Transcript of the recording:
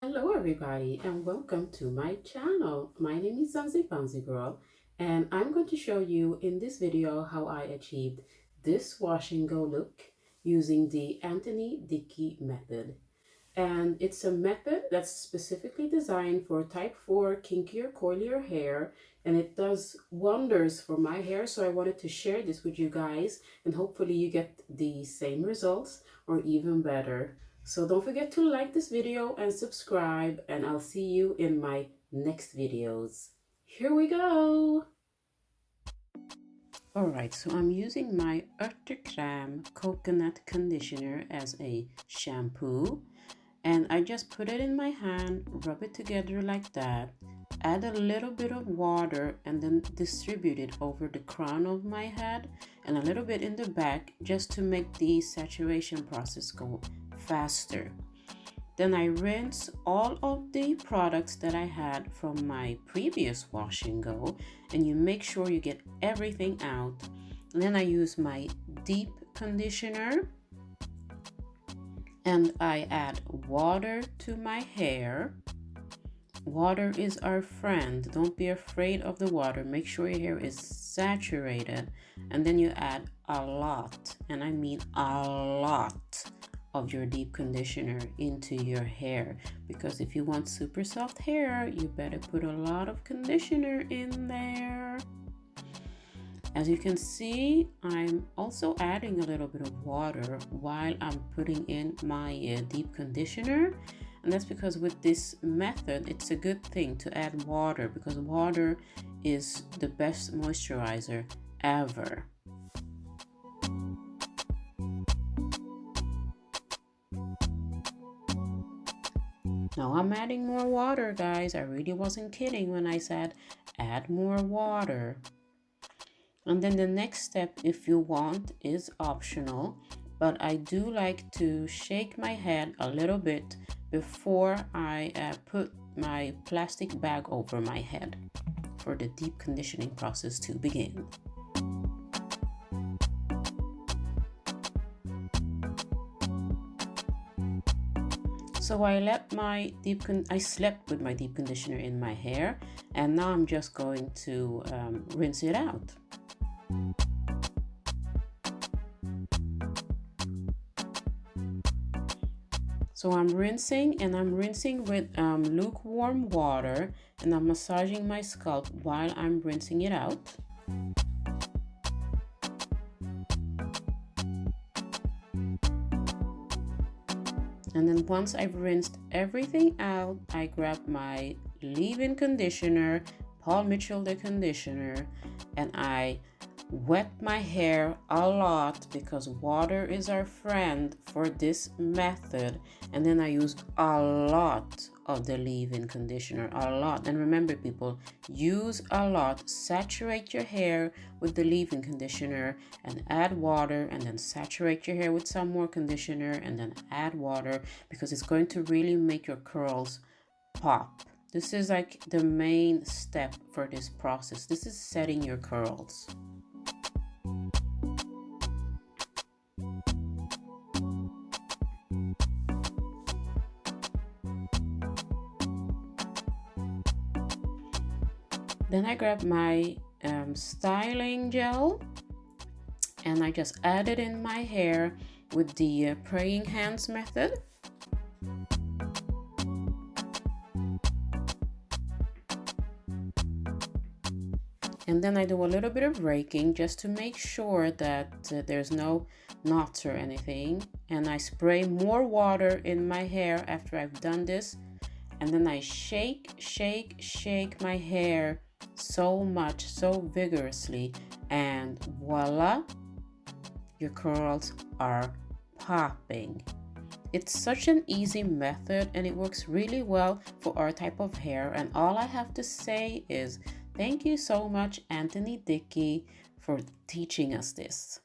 Hello everybody and welcome to my channel. My name is zanzibanzigirl and I'm going to show you in this video how I achieved this wash and go look using the Dickey method. And it's a method that's specifically designed for type 4 kinkier coilier hair, and it does wonders for my hair, so I wanted to share this with you guys and hopefully you get the same results or even better. So don't forget to like this video and subscribe, and I'll see you in my next videos. Here we go! Alright, so I'm using my Urtekrem coconut conditioner as a shampoo. And I just put it in my hand, rub it together like that, add a little bit of water, and then distribute it over the crown of my head and a little bit in the back just to make the saturation process go faster. Then I rinse all of the products that I had from my previous wash and go, and you make sure you get everything out. And then I use my deep conditioner. And I add water to my hair. Water is our friend. Don't be afraid of the water. Make sure your hair is saturated. And then you add a lot, and I mean a lot, of your deep conditioner into your hair. Because if you want super soft hair, you better put a lot of conditioner in there. As you can see, I'm also adding a little bit of water while I'm putting in my deep conditioner. And that's because with this method, it's a good thing to add water because water is the best moisturizer ever. Now I'm adding more water, guys. I really wasn't kidding when I said add more water. And then the next step, if you want, is optional, but I do like to shake my head a little bit before I put my plastic bag over my head for the deep conditioning process to begin. So I slept with my deep conditioner in my hair, and now I'm just going to rinse it out. So I'm rinsing, and I'm rinsing with lukewarm water, and I'm massaging my scalp while I'm rinsing it out. And then once I've rinsed everything out, I grab my leave-in conditioner, Paul Mitchell the conditioner, and I wet my hair a lot because water is our friend for this method. And then I use a lot of the leave-in conditioner, a lot. And remember, people, use a lot. Saturate your hair with the leave-in conditioner and add water, and then saturate your hair with some more conditioner and then add water, because it's going to really make your curls pop. This is like the main step for this process. This is setting your curls. Then I grab my styling gel, and I just add it in my hair with the praying hands method. And then I do a little bit of raking just to make sure that there's no knots or anything. And I spray more water in my hair after I've done this. And then I shake my hair so much, so vigorously, and voila, your curls are popping. It's such an easy method, and it works really well for our type of hair. And all I have to say is thank you so much, Dickey, for teaching us this.